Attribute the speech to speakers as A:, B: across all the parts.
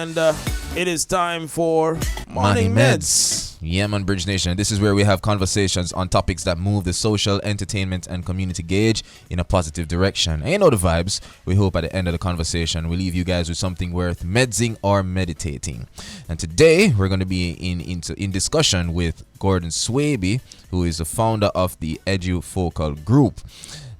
A: and it is time for Morning Meds.
B: Yeah, man, Bridge Nation. This is where we have conversations on topics that move the social, entertainment, and community gauge in a positive direction. And you know the vibes. We hope at the end of the conversation we leave you guys with something worth medsing or meditating. And today we're going to be in discussion with Gordon Swaby, who is the founder of the Edufocal group.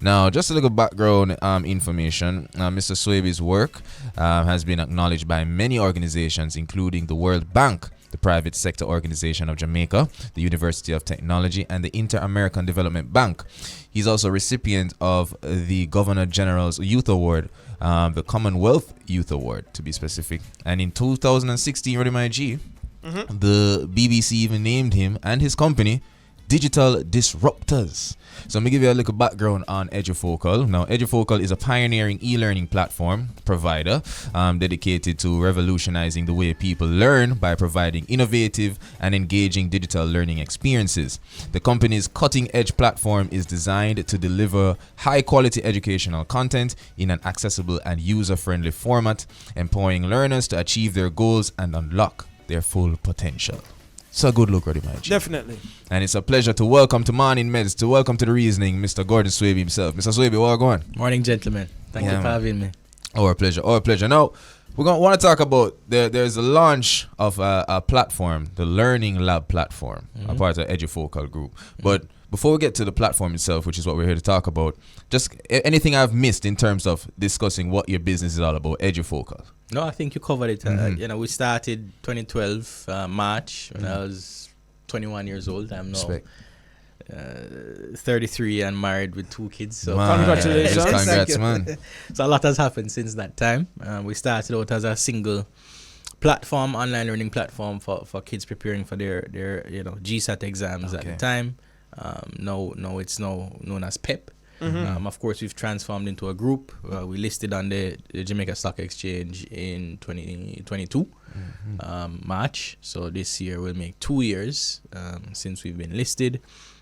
B: Now, just a little background information. Mr. Swaby's work has been acknowledged by many organizations, including the World Bank, the private sector organization of Jamaica, the University of Technology, and the Inter-American Development Bank. He's also a recipient of the Governor General's Youth Award, the Commonwealth Youth Award, to be specific. And in 2016, ready my G, the BBC even named him and his company Digital Disruptors. So I'm going to give you a little background on Edufocal. Now, Edufocal is a pioneering e-learning platform provider dedicated to revolutionizing the way people learn by providing innovative and engaging digital learning experiences. The company's cutting-edge platform is designed to deliver high-quality educational content in an accessible and user-friendly format, empowering learners to achieve their goals and unlock their full potential. So good look, Roddy Mike.
A: Definitely.
B: And it's a pleasure to welcome to Morning Meds, to welcome to the reasoning, Mr. Gordon Swaby himself. Mr. Swaby, what are you going?
C: Morning, gentlemen. Thank you for having me.
B: Our pleasure. Now, we're going to want to talk about, there's a launch of a platform, the Learning Lab platform, a part of the Edufocal group. But before we get to the platform itself, which is what we're here to talk about, just anything I've missed in terms of discussing what your business is all about, Edufocal.
C: No, I think you covered it. We started 2012 March when I was 21 years old. I'm now 33 and married with 2 kids. So
A: congratulations.
B: Congrats, man.
C: So a lot has happened since that time. We started out as a single platform, online learning platform for kids preparing for their GSAT exams at the time. Now it's known as PEP. Of course, we've transformed into a group. We listed on the Jamaica Stock Exchange in 2022, March. So this year will make 2 years since we've been listed.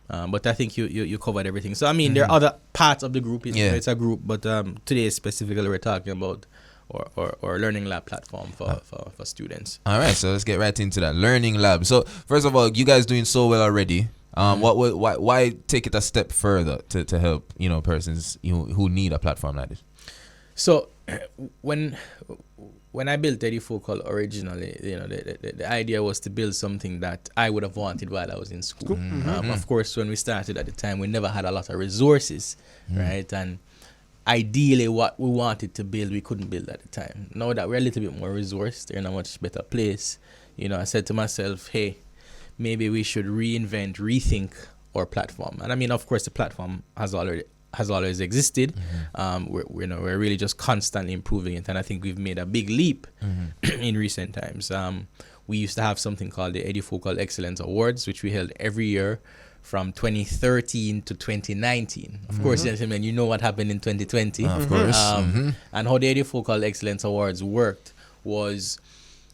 C: But I think you covered everything. So, I mean, there are other parts of the group. It's a group, but today specifically we're talking about or Learning Lab platform for students. All right,
B: so let's get right into that. Learning Lab. So, first of all, you guys doing so well already. Why take it a step further to help persons who need a platform like this?
C: So when I built Edufocal originally, the idea was to build something that I would have wanted while I was in school. Of course, when we started at the time, we never had a lot of resources, right? And ideally, what we wanted to build, we couldn't build at the time. Now that we're a little bit more resourced, we're in a much better place. I said to myself, hey, maybe we should rethink our platform. And I mean, of course, the platform has always existed. We're really just constantly improving it, and I think we've made a big leap in recent times. We used to have something called the Edufocal Excellence Awards, which we held every year from 2013 to 2019. Of course, gentlemen, you know what happened in 2020.
B: Of course.
C: And how the Edufocal Excellence Awards worked was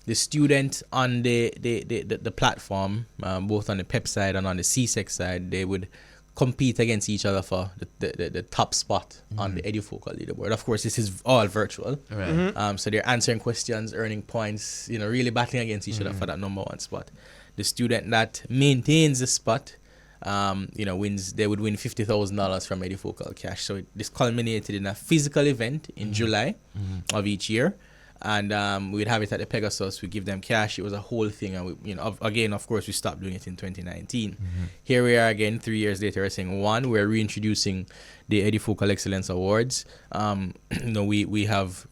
C: the student on the platform, both on the PEP side and on the CSEC side, they would compete against each other for the top spot on the Edufocal leaderboard. Of course, this is all virtual. Right. So they're answering questions, earning points, really battling against each other for that number 1 spot. The student that maintains the spot, wins. They would win $50,000 from Edufocal cash. So this culminated in a physical event in July of each year. And we'd have it at the Pegasus. We give them cash. It was a whole thing. And we, again, of course, we stopped doing it in 2019. Here we are again, 3 years later. We're saying we're reintroducing the Edufocal Excellence Awards. We have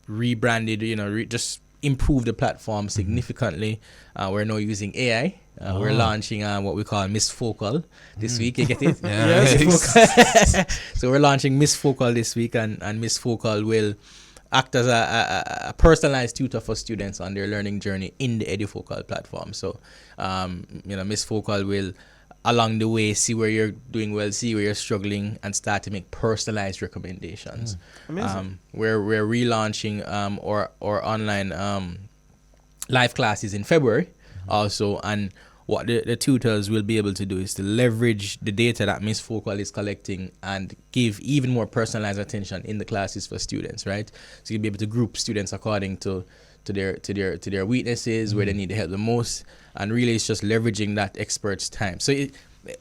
C: rebranded. Just improved the platform significantly. We're now using AI. We're launching what we call Miss Focal this week. You get it? So we're launching Miss Focal this week, and Miss Focal will act as a personalized tutor for students on their learning journey in the Edufocal platform. So, Miss Focal will, along the way, see where you're doing well, see where you're struggling, and start to make personalized recommendations.
A: Amazing.
C: We're relaunching our online live classes in February also, and what the tutors will be able to do is to leverage the data that Miss Focal is collecting and give even more personalized attention in the classes for students, right? So you'll be able to group students according to their weaknesses, where they need the help the most, and really it's just leveraging that expert's time. So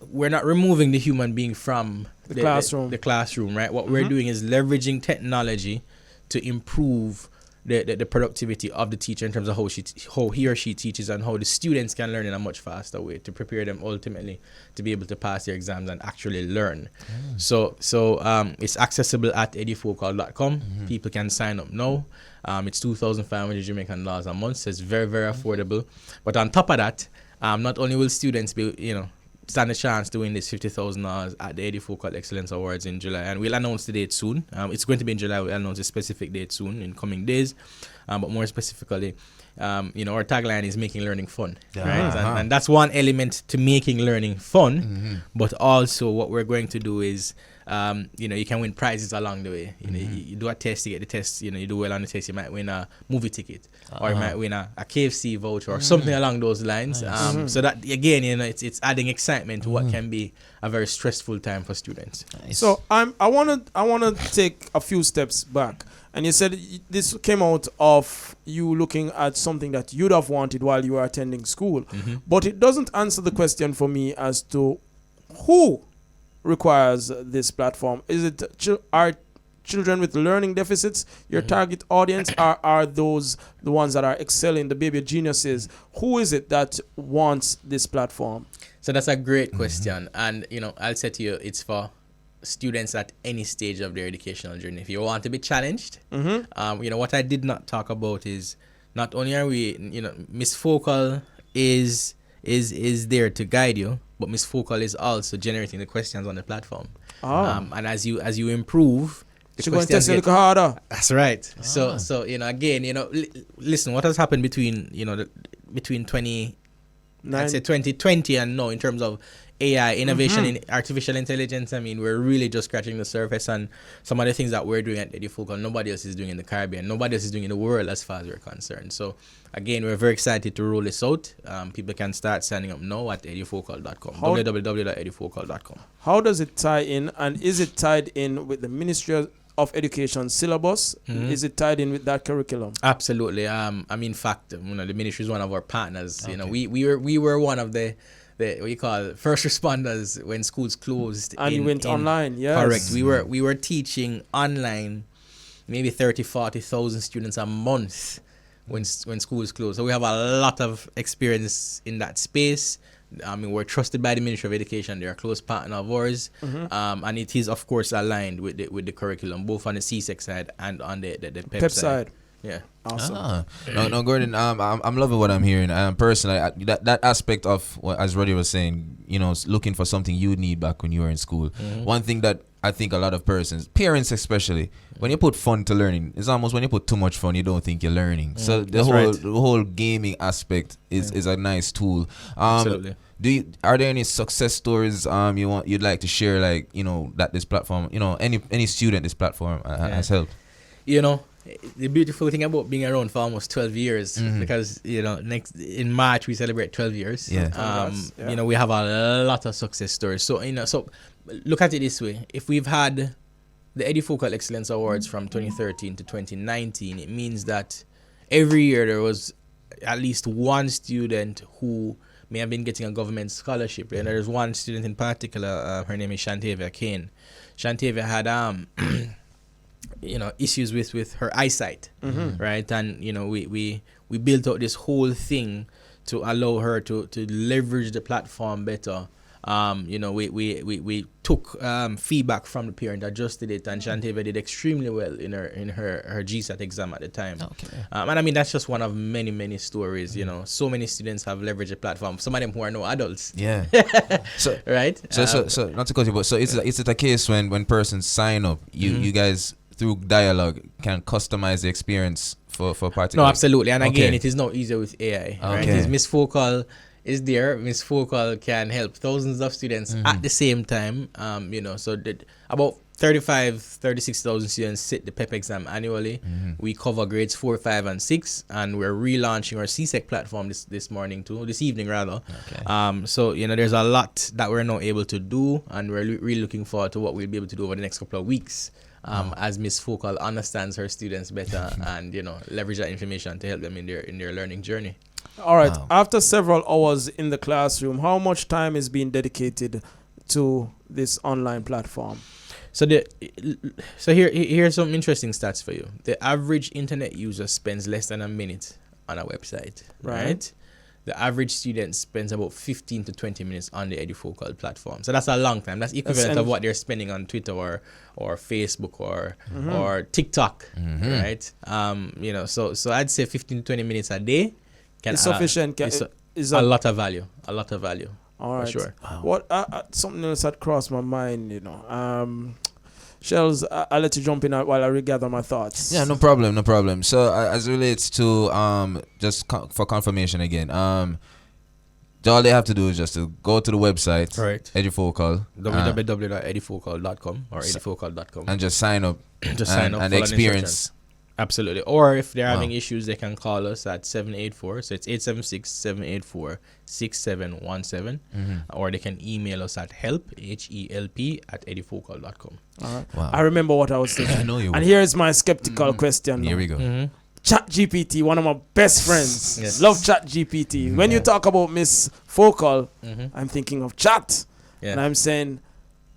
C: we're not removing the human being from
A: the classroom.
C: The classroom, right? What we're doing is leveraging technology to improve the productivity of the teacher in terms of how he or she teaches, and how the students can learn in a much faster way to prepare them ultimately to be able to pass their exams and actually learn. So it's accessible at edufocal.com. People can sign up now. It's 2,500 Jamaican dollars a month, so it's very, very affordable. But on top of that, not only will students be, stand a chance to win this $50,000 at the Edufocal Excellence Awards in July, and we'll announce the date soon. It's going to be in July. We'll announce a specific date soon in coming days. But more specifically, our tagline is making learning fun, right? And that's one element to making learning fun. But also, what we're going to do is, you can win prizes along the way. You do a test, you get the test. You do well on the test, you might win a movie ticket, or you might win a KFC voucher, or something along those lines. So that again, it's adding excitement to what can be a very stressful time for students.
A: So I wanna take a few steps back. And you said this came out of you looking at something that you'd have wanted while you were attending school. But it doesn't answer the question for me as to who requires this platform. Is it are children with learning deficits your target audience? Are those the ones that are excelling, the baby geniuses? Who is it that wants this platform?
C: So that's a great question. And, I'll say to you, it's for students at any stage of their educational journey. If you want to be challenged, what I did not talk about is not only are we, Miss Focal is there to guide you, but Miss Focal is also generating the questions on the platform. And as you improve, the questions
A: test a little harder.
C: That's right. So again, listen, what has happened between 2020 and now in terms of AI innovation in artificial intelligence. I mean, we're really just scratching the surface, and some of the things that we're doing at Edufocal, nobody else is doing in the Caribbean, nobody else is doing in the world as far as we're concerned. So again, we're very excited to roll this out. People can start signing up now at edufocal.com. www.edufocal.com.
A: How does it tie in, and is it tied in with the Ministry of Education syllabus? Is it tied in with that curriculum?
C: Absolutely. In fact, the ministry is one of our partners. Okay. We were one of the what you call first responders when schools closed.
A: And you went online, yes.
C: Correct. We were teaching online, maybe 40,000 students a month when schools closed. So we have a lot of experience in that space. We're trusted by the Ministry of Education. They're a close partner of ours. And it is, of course, aligned with the curriculum, both on the CSEC side and on the PEP side. Yeah.
A: Awesome.
B: No, Gordon. I'm loving what I'm hearing. Personally, that aspect of what, as Roddy was saying, looking for something you need back when you were in school. One thing that I think a lot of parents especially, when you put fun to learning, it's almost when you put too much fun, you don't think you're learning. So the whole gaming aspect is a nice tool.
C: Absolutely.
B: Are there any success stories you'd like to share, that this platform, any student this platform has helped?
C: The beautiful thing about being around for almost 12 years, because next in March we celebrate 12 years. We have a lot of success stories. So so look at it this way: if we've had the Edufocal Excellence Awards from 2013 to 2019, it means that every year there was at least one student who may have been getting a government scholarship. And there's one student in particular, her name is Shantavia Kane. Shantavia had issues with her eyesight, right? And we built out this whole thing to allow her to leverage the platform better. We took feedback from the parent, adjusted it, and Shantavia did extremely well in her GSAT exam at the time. And that's just one of many stories. So many students have leveraged the platform. Some of them who are no adults.
B: Yeah. So
C: right.
B: So not to cut you, but so is it a case when persons sign up, you guys through dialogue can customize the experience for particular?
C: No, absolutely. And again, it is now easier with AI. Right? It's Miss Focal is there. Miss Focal can help thousands of students at the same time. So about 36,000 students sit the PEP exam annually. We cover grades 4, 5, and 6, and we're relaunching our CSEC platform this evening rather.
B: Okay.
C: So there's a lot that we're now able to do, and we're really looking forward to what we'll be able to do over the next couple of weeks. As Miss Focal understands her students better and leverage that information to help them in their learning journey.
A: All right. After several hours in the classroom, how much time is being dedicated to this online platform?
C: So here's some interesting stats for you. The average internet user spends less than a minute on a website, right? The average student spends about 15 to 20 minutes on the Edufocal platform. So that's a long time. That's equivalent of what they're spending on Twitter or Facebook or TikTok, right? So I'd say 15 to 20 minutes a day
A: is sufficient.
C: Is a lot of value. A lot of value.
A: All right.
C: For sure.
A: Wow. What something else that crossed my mind, Shells, I'll let you jump in while I regather my thoughts.
B: Yeah, no problem. So as it relates to for confirmation again, all they have to do is just to go to the website,
C: right?
B: Edufocal,
C: www.edufocal.com or edufocal.com,
B: and just sign up.
C: Sign up
B: and experience.
C: Absolutely. Or if they're having issues, they can call us at 784. So it's 876-784-6717. Or they can email us at help, HELP, at edufocal.com.
A: All right.
B: Wow.
A: I remember what I was thinking.
B: I know you.
A: And here's my skeptical question.
B: Here we go.
A: ChatGPT, one of my best friends.
C: Yes.
A: Love ChatGPT. When you talk about Miss Focal, I'm thinking of chat.
C: Yeah.
A: And I'm saying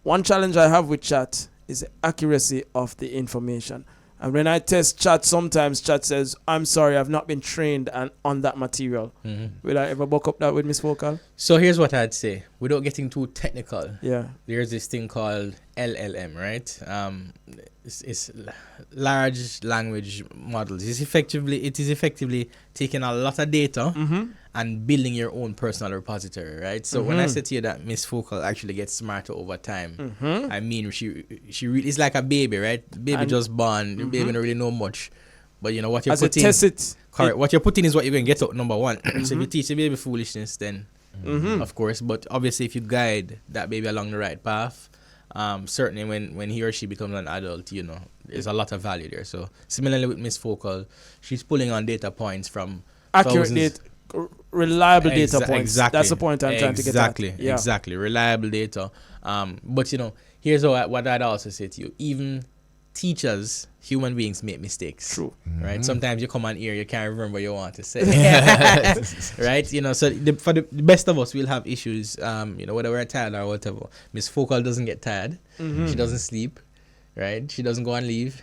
A: one challenge I have with chat is the accuracy of the information. And when I test chat, sometimes chat says, I'm sorry, I've not been trained on that material. Will I ever buck up that with Miss Focal?
C: So here's what I'd say. Without getting too technical,
A: there's
C: this thing called LLM, right? It's large language models. It is effectively taking a lot of data and building your own personal repository, right? So when I said to you that Miss Focal actually gets smarter over time, I mean she it's like a baby, right? The baby just born. The baby don't really know much, but what you're putting.
A: Test it.
C: Correct. What you're putting is what you're gonna get out. Number one. So if you teach the baby foolishness, then of course. But obviously, if you guide that baby along the right path, certainly when he or she becomes an adult, there's a lot of value there. So similarly with Miss Focal, she's pulling on data points from
A: accurate data, reliable data points.
C: Exactly.
A: That's the point I'm trying to get at.
C: Exactly. Reliable data. But here's what I'd also say to you. Even teachers, human beings make mistakes.
A: True.
C: Right? Sometimes you come on here, you can't remember what you want to say. Right? So for the best of us, we'll have issues, whether we're tired or whatever. Miss Focal doesn't get tired. She doesn't sleep. Right? She doesn't go on leave.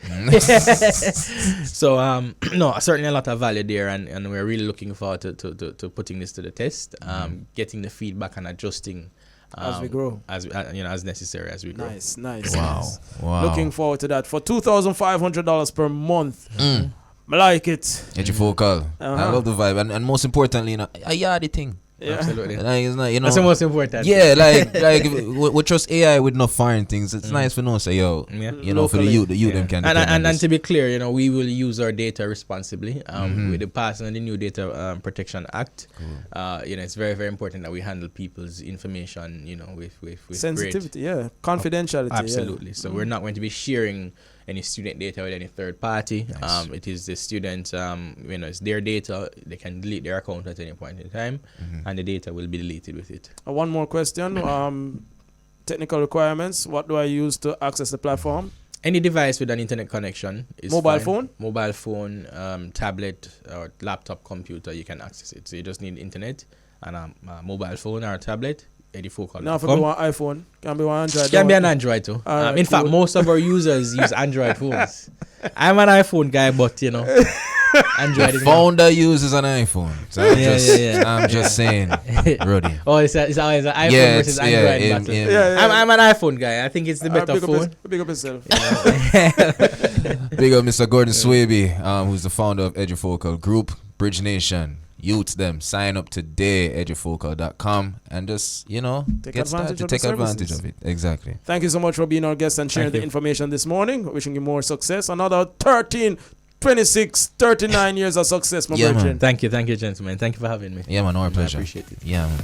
C: So, no, certainly a lot of value there, and we're really looking forward to putting this to the test, getting the feedback and adjusting
A: as we grow,
C: as necessary as we grow.
A: Nice.
B: Wow.
A: Looking forward to that for $2,500 per month. I like it.
B: Edufocal. I love the vibe, and most importantly, I the thing.
A: Yeah.
C: Absolutely.
B: That's
C: the most important.
B: Yeah, like we trust AI with no foreign things. It's nice for no say for the youth them can.
C: And to be clear, we will use our data responsibly. With the passing of the new Data Protection Act, it's very, very important that we handle people's information, with
A: sensitivity, confidentiality.
C: Absolutely. So we're not going to be sharing any student data with any third party.
B: Nice.
C: It is the student, it's their data. They can delete their account at any point in time, and the data will be deleted with it.
A: One more question. Technical requirements. What do I use to access the platform?
C: Any device with an internet connection is
A: mobile
C: fine. Mobile phone, tablet, or laptop computer, you can access it. So you just need internet and a mobile phone or a tablet. Edufocal.
A: Now, if you want iPhone, can be one Android.
C: Can be an Android too. In fact, most of our users use Android phones. I'm an iPhone guy, but Android.
B: The founder uses an iPhone. So I'm just saying, Roddy.
C: Oh, it's an iPhone versus Android battle. I'm an iPhone guy. I think it's the better phone.
A: Big up yourself.
B: Big up Mr. Gordon Swaby, who's the founder of Edufocal Group, Bridge Nation. Youths them, sign up today, edufocal.com, and just, take advantage of it. Exactly.
A: Thank you so much for being our guest and sharing the information this morning. Wishing you more success. Another 13, 26, 39 years of success, my brethren.
C: Thank you, gentlemen. Thank you for having me.
B: Yeah, man, our pleasure.
C: I appreciate it.
B: Yeah, man.